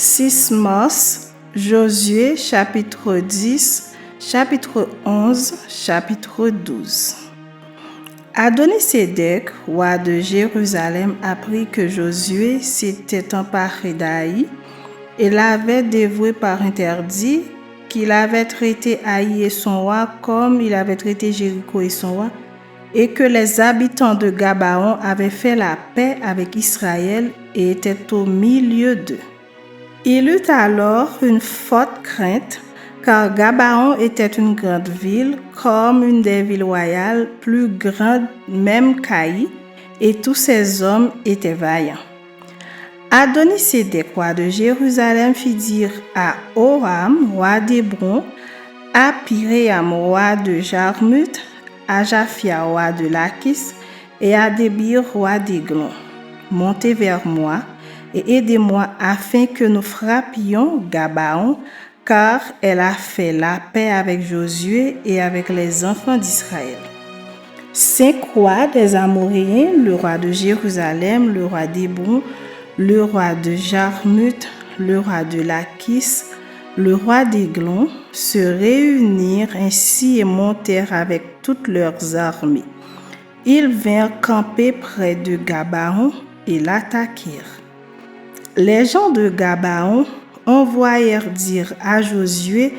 6 mars, Josué chapitre 10, chapitre 11, chapitre 12. Adoni-Sédec, roi de Jérusalem, apprit que Josué s'était emparé d'Aï et l'avait dévoué par interdit, qu'il avait traité Aï et son roi comme il avait traité Jéricho et son roi, et que les habitants de Gabaon avaient fait la paix avec Israël et étaient au milieu d'eux. Il eut alors une forte crainte, car Gabaon était une grande ville, comme une des villes royales, plus grande même qu'Aï, et tous ses hommes étaient vaillants. Adoni-Sédec, roi de Jérusalem, fit dire à Horam, roi d'Hébron, à Piréam, roi de Jarmuth, à Japhia, roi de Lachis, et à Débir, roi d'Églon: montez vers moi et aidez-moi afin que nous frappions Gabaon, car elle a fait la paix avec Josué et avec les enfants d'Israël. 5 rois des Amoréens, le roi de Jérusalem, le roi d'Hébron, le roi de Jarmuth, le roi de Lachis, le roi d'Églon, se réunirent ainsi et montèrent avec toutes leurs armées. Ils vinrent camper près de Gabaon et l'attaquèrent. Les gens de Gabaon envoyèrent dire à Josué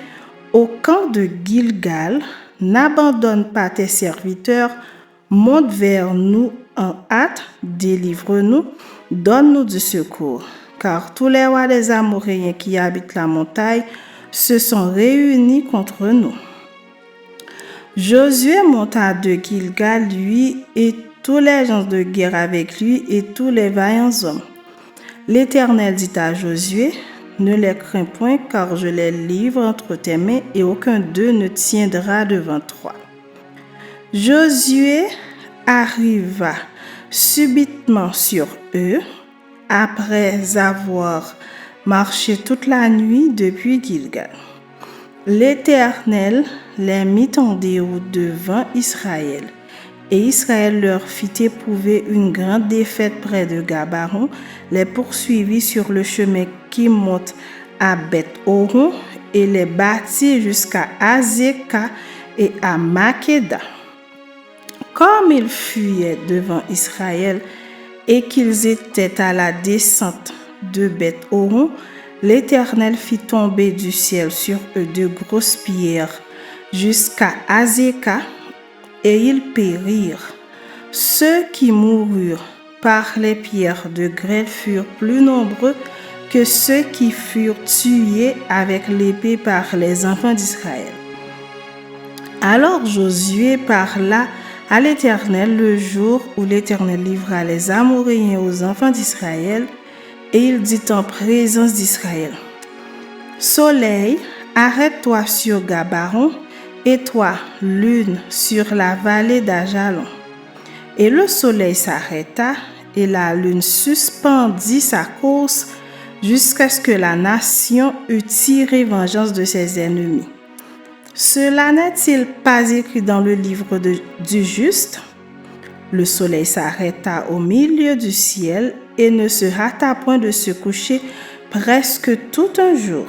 au camp de Gilgal: n'abandonne pas tes serviteurs, monte vers nous en hâte, délivre-nous, donne-nous du secours. Car tous les rois des Amoréens qui habitent la montagne se sont réunis contre nous. Josué monta de Gilgal, lui et tous les gens de guerre avec lui et tous les vaillants hommes. L'Éternel dit à Josué: ne les crains point, car je les livre entre tes mains et aucun d'eux ne tiendra devant toi. Josué arriva subitement sur eux, après avoir marché toute la nuit depuis Gilgal. L'Éternel les mit en déroute devant Israël, et Israël leur fit éprouver une grande défaite près de Gabaon, les poursuivit sur le chemin qui monte à Beth-Horon et les battit jusqu'à Azéka et à Makéda. Comme ils fuyaient devant Israël et qu'ils étaient à la descente de Beth-Horon, l'Éternel fit tomber du ciel sur eux de grosses pierres jusqu'à Azéka, et ils périrent. Ceux qui moururent par les pierres de grêle furent plus nombreux que ceux qui furent tués avec l'épée par les enfants d'Israël. Alors Josué parla à l'Éternel le jour où l'Éternel livra les Amoréens aux enfants d'Israël, et il dit en présence d'Israël: Soleil, arrête-toi sur Gabaon, et toi, lune, sur la vallée d'Ajalon. Et le soleil s'arrêta, et la lune suspendit sa course jusqu'à ce que la nation eût tiré vengeance de ses ennemis. Cela n'est-il pas écrit dans le livre du juste? Le soleil s'arrêta au milieu du ciel et ne se hâta point de se coucher presque tout un jour.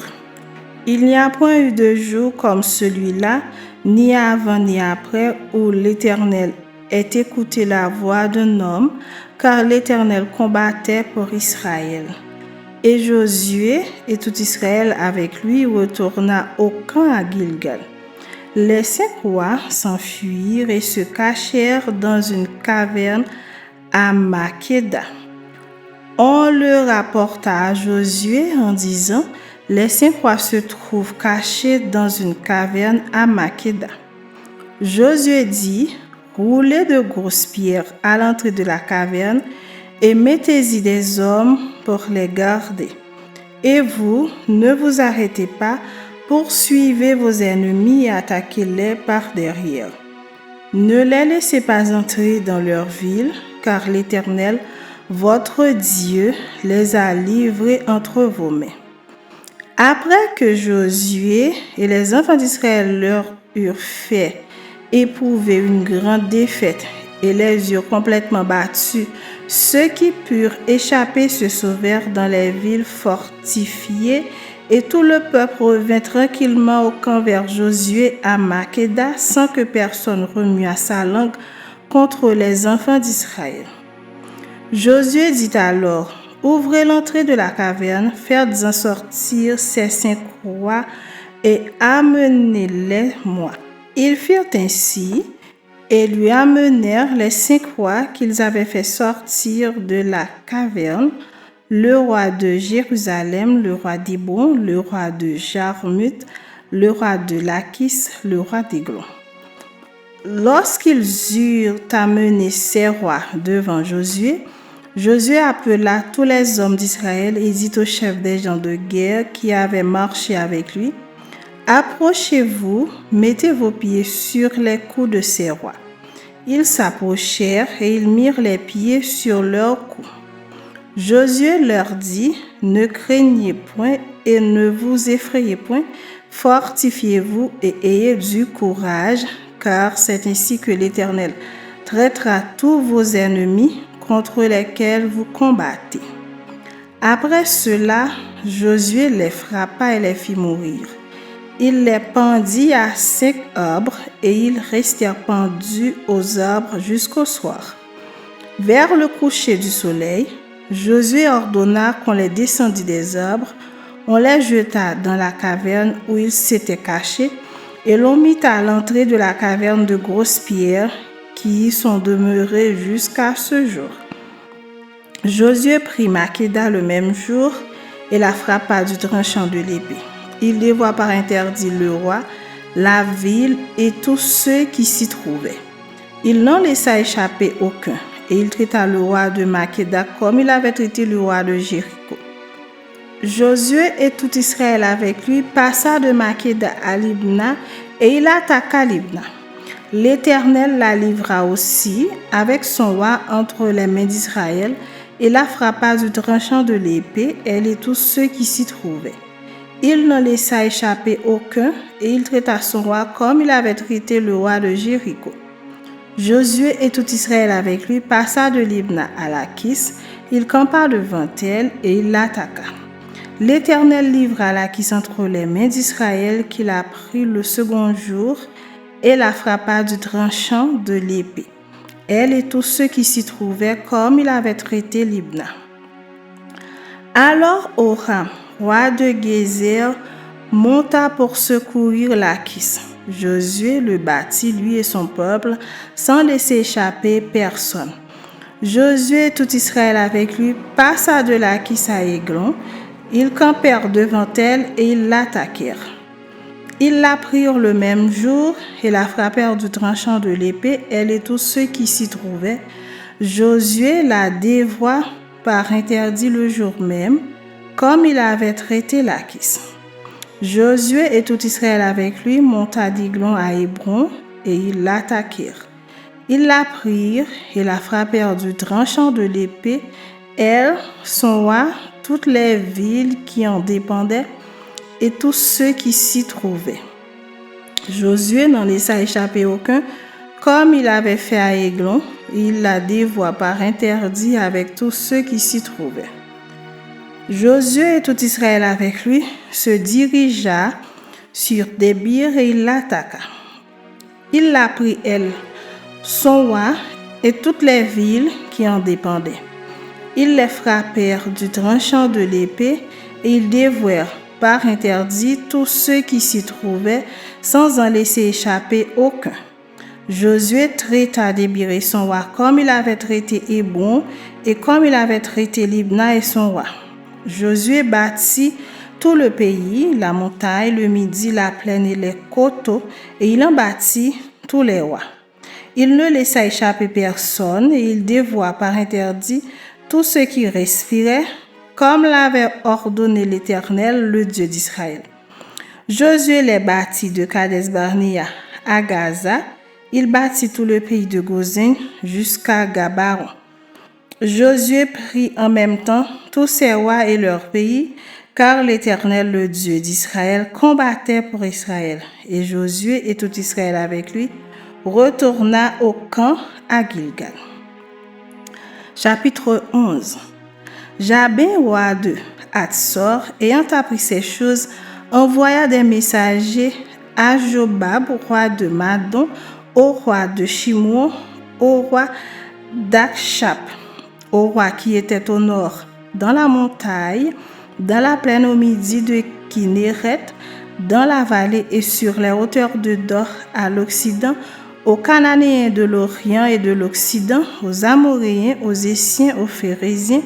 Il n'y a point eu de jour comme celui-là, ni avant ni après, où l'Éternel ait écouté la voix d'un homme, car l'Éternel combattait pour Israël. Et Josué et tout Israël avec lui retourna au camp à Gilgal. Les 5 rois s'enfuirent et se cachèrent dans une caverne à Makéda. On le rapporta à Josué en disant: les 5 rois se trouvent cachés dans une caverne à Makéda. Josué dit: roulez de grosses pierres à l'entrée de la caverne et mettez-y des hommes pour les garder. Et vous, ne vous arrêtez pas, poursuivez vos ennemis et attaquez-les par derrière. Ne les laissez pas entrer dans leur ville, car l'Éternel, votre Dieu, les a livrés entre vos mains. Après que Josué et les enfants d'Israël leur eurent fait éprouver une grande défaite et les eurent complètement battus. Ceux qui purent échapper se sauvèrent dans les villes fortifiées, et tout le peuple revint tranquillement au camp vers Josué à Makéda, sans que personne remuât sa langue contre les enfants d'Israël. Josué dit alors: ouvrez l'entrée de la caverne, faites-en sortir ces 5 rois et amenez-les-moi. Ils firent ainsi et lui amenèrent les 5 rois qu'ils avaient fait sortir de la caverne, le roi de Jérusalem, le roi d'Hébron, le roi de Jarmuth, le roi de Lachis, le roi d'Églon. Lorsqu'ils eurent amené ces rois devant Josué, Josué appela tous les hommes d'Israël et dit aux chefs des gens de guerre qui avaient marché avec lui: approchez-vous, mettez vos pieds sur les coups de ces rois. Ils s'approchèrent et ils mirent les pieds sur leurs coups. Josué leur dit: ne craignez point et ne vous effrayez point, fortifiez-vous et ayez du courage, car c'est ainsi que l'Éternel traitera tous vos ennemis contre lesquels vous combattez. Après cela, Josué les frappa et les fit mourir. Il les pendit à 5 arbres et ils restèrent pendus aux arbres jusqu'au soir. Vers le coucher du soleil, Josué ordonna qu'on les descendît des arbres, on les jeta dans la caverne où ils s'étaient cachés et l'on mit à l'entrée de la caverne de grosses pierres qui y sont demeurées jusqu'à ce jour. Josué prit Makéda le même jour et la frappa du tranchant de l'épée. Il dévoua par interdit le roi, la ville et tous ceux qui s'y trouvaient. Il n'en laissa échapper aucun, et il traita le roi de Makéda comme il avait traité le roi de Jéricho. Josué et tout Israël avec lui passa de Makéda à Libna, et il attaqua Libna. L'Éternel la livra aussi avec son roi entre les mains d'Israël, et la frappa du tranchant de l'épée, elle et tous ceux qui s'y trouvaient. Il n'en laissa échapper aucun, et il traita son roi comme il avait traité le roi de Jéricho. Josué et tout Israël avec lui passa de Libna à Lachis, il campa devant elle et il l'attaqua. L'Éternel livra Lachis entre les mains d'Israël, qu'il a pris le second jour, et la frappa du tranchant de l'épée, elle et tous ceux qui s'y trouvaient comme il avait traité Libna. Alors Horam, roi de Gézer, monta pour secourir Lachis. Josué le battit, lui et son peuple, sans laisser échapper personne. Josué et tout Israël avec lui passa de Lachis à Églon. Ils campèrent devant elle et ils l'attaquèrent. Ils la prirent le même jour et la frappèrent du tranchant de l'épée, elle et tous ceux qui s'y trouvaient. Josué la dévoua par interdit le jour même, comme il avait traité Lachis. Josué et tout Israël avec lui monta d'Églon à Hébron et ils l'attaquèrent. Ils la prirent et la frappèrent du tranchant de l'épée, elle, son roi, toutes les villes qui en dépendaient et tous ceux qui s'y trouvaient. Josué n'en laissa échapper aucun, comme il avait fait à Églon, il la dévoua par interdit avec tous ceux qui s'y trouvaient. Josué et tout Israël avec lui se dirigea sur Débir et il l'attaqua. Il la prit, elle, son roi et toutes les villes qui en dépendaient. Ils les frappèrent du tranchant de l'épée et ils dévouèrent par interdit tous ceux qui s'y trouvaient sans en laisser échapper aucun. Josué traita Débir et son roi comme il avait traité Hébron et comme il avait traité Libna et son roi. Josué bâtit tout le pays, la montagne, le midi, la plaine et les coteaux, et il en bâtit tous les rois. Il ne laissa échapper personne et il dévoua par interdit tous ceux qui respiraient, comme l'avait ordonné l'Éternel, le Dieu d'Israël. Josué les bâtit de Kades-Barnéa à Gaza, il bâtit tout le pays de Gozin jusqu'à Gabaron. Josué prit en même temps tous ses rois et leurs pays, car l'Éternel, le Dieu d'Israël, combattait pour Israël. Et Josué et tout Israël avec lui retourna au camp à Gilgal. Chapitre 11. Jabin, roi de Hatzor, ayant appris ces choses, envoya des messagers à Jobab, roi de Madon, au roi de Shimron, au roi d'Akshap, au roi qui était au nord, dans la montagne, dans la plaine au midi de Kinéret, dans la vallée et sur les hauteurs de Dor à l'Occident, aux Cananéens de l'Orient et de l'Occident, aux Amoréens, aux Essiens, aux Phérésiens,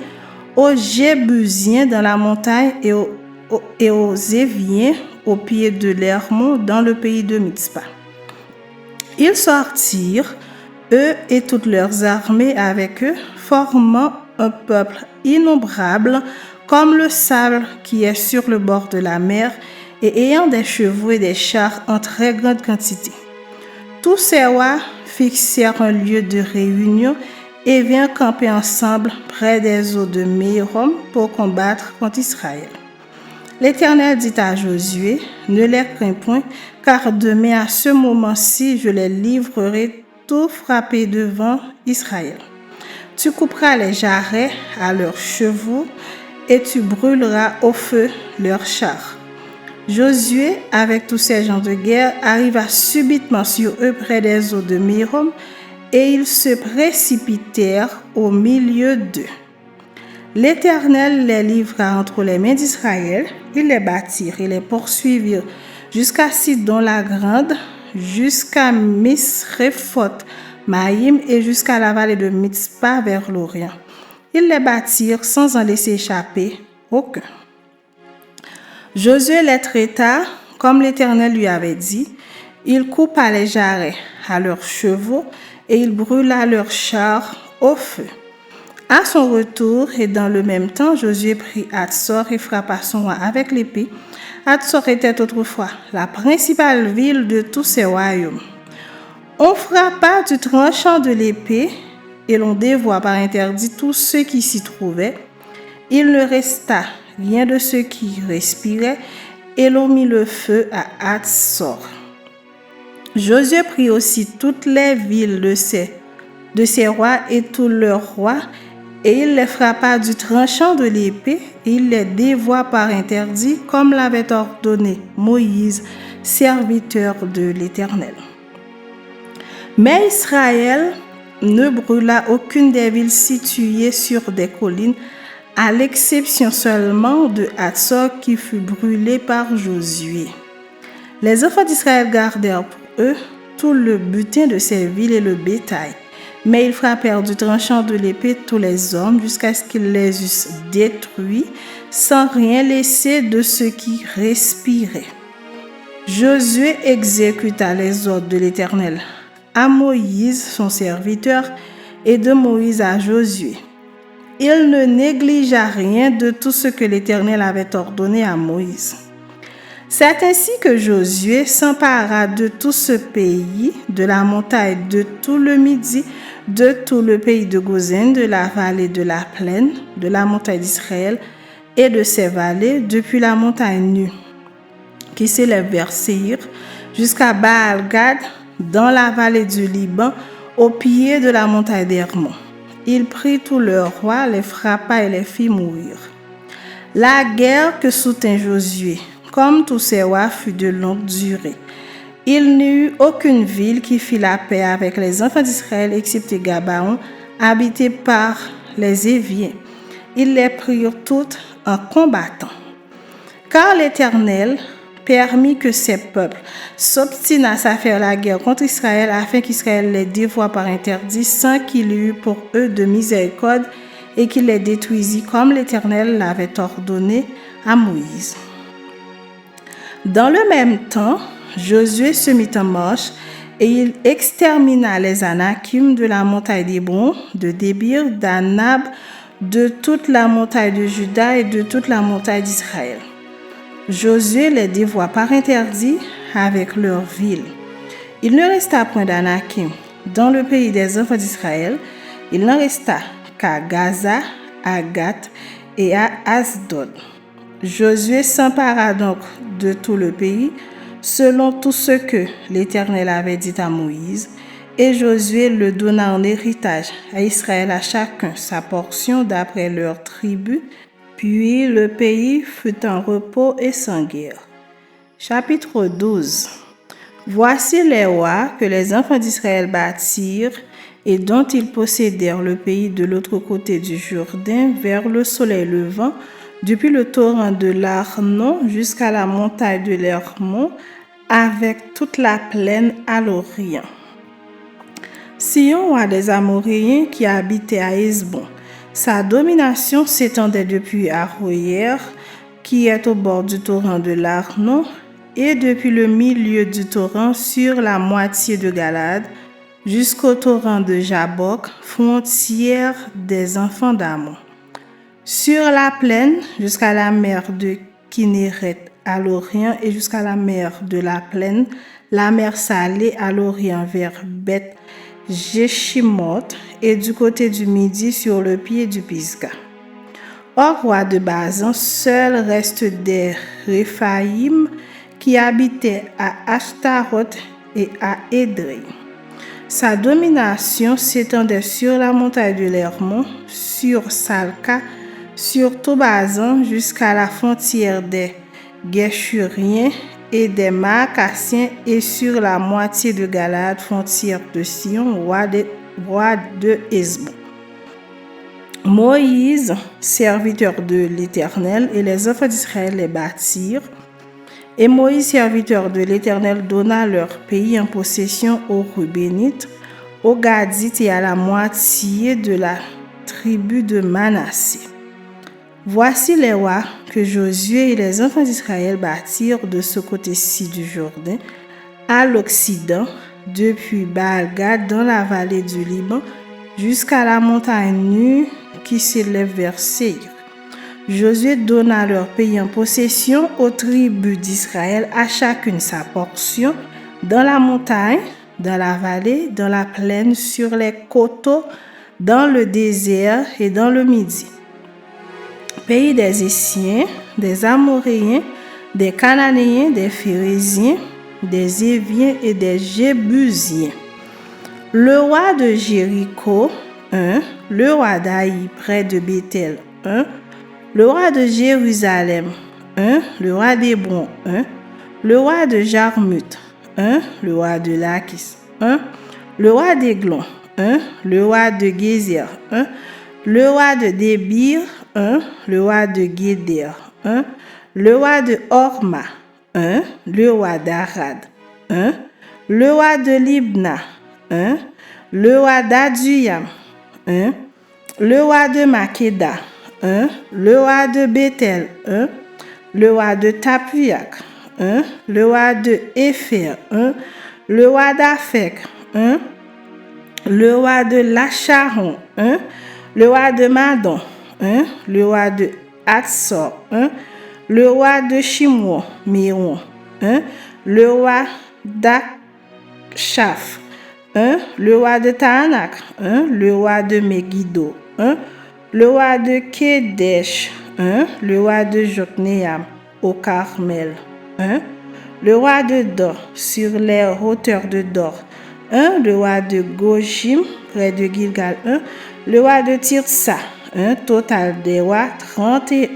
aux Jébusiens dans la montagne et aux Éviens au pied de l'Hermon dans le pays de Mitzpah. Ils sortirent, eux et toutes leurs armées avec eux, formant un peuple innombrable comme le sable qui est sur le bord de la mer et ayant des chevaux et des chars en très grande quantité. Tous ces rois fixèrent un lieu de réunion et vinrent camper ensemble près des eaux de Mérom pour combattre contre Israël. L'Éternel dit à Josué, « Ne les crains point, car demain à ce moment-ci, je les livrerai tout frappés devant Israël. Tu couperas les jarrets à leurs chevaux et tu brûleras au feu leurs chars. » Josué, avec tous ces gens de guerre, arriva subitement sur eux près des eaux de Mérom, et ils se précipitèrent au milieu d'eux. L'Éternel les livra entre les mains d'Israël, ils les battirent et les poursuivirent jusqu'à Sidon la Grande, jusqu'à Misréphoth Maïm et jusqu'à la vallée de Mitzpah vers l'Orient. Ils les battirent sans en laisser échapper aucun. Josué les traita comme l'Éternel lui avait dit. Il coupa les jarrets à leurs chevaux et il brûla leurs chars au feu. À son retour et dans le même temps, Josué prit Hatzor et frappa son roi avec l'épée. Hatzor était autrefois la principale ville de tous ces royaumes. On frappa du tranchant de l'épée et l'on dévoua par interdit tous ceux qui s'y trouvaient. Il ne resta rien de ceux qui respiraient et l'on mit le feu à Hatzor. Josué prit aussi toutes les villes de ces rois et tous leurs rois, et il les frappa du tranchant de l'épée, et il les dévoua par interdit, comme l'avait ordonné Moïse, serviteur de l'Éternel. Mais Israël ne brûla aucune des villes situées sur des collines, à l'exception seulement de Hatzor qui fut brûlée par Josué. Les enfants d'Israël gardèrent pour eux tout le butin de ces villes et le bétail, mais ils frappèrent du tranchant de l'épée tous les hommes jusqu'à ce qu'ils les eussent détruits, sans rien laisser de ceux qui respiraient. Josué exécuta les ordres de l'Éternel à Moïse, son serviteur, et de Moïse à Josué. Il ne négligea rien de tout ce que l'Éternel avait ordonné à Moïse. C'est ainsi que Josué s'empara de tout ce pays, de la montagne de tout le Midi, de tout le pays de Gozen, de la vallée de la plaine, de la montagne d'Israël et de ses vallées, depuis la montagne nue qui s'élève vers Séhir, jusqu'à Baal-Gad, dans la vallée du Liban, au pied de la montagne d'Hermon. Il prit tous leurs rois, les frappa et les fit mourir. La guerre que soutint Josué, comme tous ses rois, fut de longue durée. Il n'y eut aucune ville qui fit la paix avec les enfants d'Israël, excepté Gabaon, habité par les Éviens. Ils les prirent toutes en combattant. Car l'Éternel permit que ces peuples s'obstinassent à faire la guerre contre Israël, afin qu'Israël les dévoie par interdit, sans qu'il y eût pour eux de miséricorde, et qu'il les détruisit comme l'Éternel l'avait ordonné à Moïse. Dans le même temps, Josué se mit en marche et il extermina les Anakim de la montagne d'Hébron, de Débir, d'Anab, de toute la montagne de Juda et de toute la montagne d'Israël. Josué les dévoua par interdit avec leurs villes. Il ne resta point d'Anakim dans le pays des enfants d'Israël. Il n'en resta qu'à Gaza, à Gath et à Asdod. Josué s'empara donc de tout le pays, selon tout ce que l'Éternel avait dit à Moïse, Et Josué le donna en héritage à Israël à chacun sa portion d'après leur tribu. Puis le pays fut en repos et sans guerre. Chapitre 12. Voici les rois que les enfants d'Israël bâtirent et dont ils possédèrent le pays de l'autre côté du Jourdain vers le soleil levant, depuis le torrent de l'Arnon jusqu'à la montagne de l'Hermon, avec toute la plaine à l'Orient. Sihon, roi des Amoréens, qui habitait à Hesbon. Sa domination s'étendait depuis Aroër, qui est au bord du torrent de l'Arnon, et depuis le milieu du torrent sur la moitié de Galade, jusqu'au torrent de Jabok, frontière des enfants d'Amon. Sur la plaine, jusqu'à la mer de Kinéret à l'Orient et jusqu'à la mer de la plaine, la mer Salée à l'Orient vers Beth Jeshimoth et du côté du midi sur le pied du Pisga. Or, roi de Basan, seul reste des Réphaïm qui habitaient à Ashtaroth et à Édrei. Sa domination s'étendait sur la montagne de l'Hermon, sur Salka, sur tout Basan jusqu'à la frontière des Guéchuriens et des Maacassiens et sur la moitié de Galade, frontière de Sihon, roi de Hesbon. Moïse, serviteur de l'Éternel, et les enfants d'Israël les bâtirent. Et Moïse, serviteur de l'Éternel, donna leur pays en possession aux Rubénites, aux Gadites et à la moitié de la tribu de Manassé. Voici les rois que Josué et les enfants d'Israël bâtirent de ce côté-ci du Jourdain, à l'Occident, depuis Baal-Gad dans la vallée du Liban, jusqu'à la montagne nue qui s'élève vers Séir. Josué donna leur pays en possession aux tribus d'Israël, à chacune sa portion, dans la montagne, dans la vallée, dans la plaine, sur les coteaux, dans le désert et dans le midi. Pays des Hessiens, des Amoréens, des Cananéens, des Phéréziens, des Éviens et des Jébusiens. Le roi de Jéricho, 1. Le roi d'Aï, près de Béthel, 1. Le roi de Jérusalem, 1. Le roi d'Hébron, 1. Le roi de Jarmuth, 1. Le roi de Lachis, 1. Le roi d'Églon, 1. Le roi de Gézer, 1. Le roi de Débir, 1. Le roi de Guéder, 1. Le roi de Horma, 1. Le roi d'Arad, 1. Le roi de Libna, 1. Le roi d'Aduyam, 1. Le roi de Makeda, 1. Le roi de Bethel, 1. Le roi de Tapuyak, 1. Le roi de Épher, 1. Le roi d'Aphek, 1. Le roi de Lacharon, 1. Le roi de Madon, 1. Le roi de Hatsor, 1. Le roi de Shimron, Méron, 1. Le roi d'Akshaph, 1. Le roi de Taanak, 1. Le roi de Megiddo, 1. Le roi de Kédesh, 1. Le roi de Jokneam, au Carmel, 1. Le roi de Dor, sur les hauteurs de Dor, 1. Le roi de Gojim, près de Gilgal, 1. Le roi de Tirsa, 1. Total des rois, 31.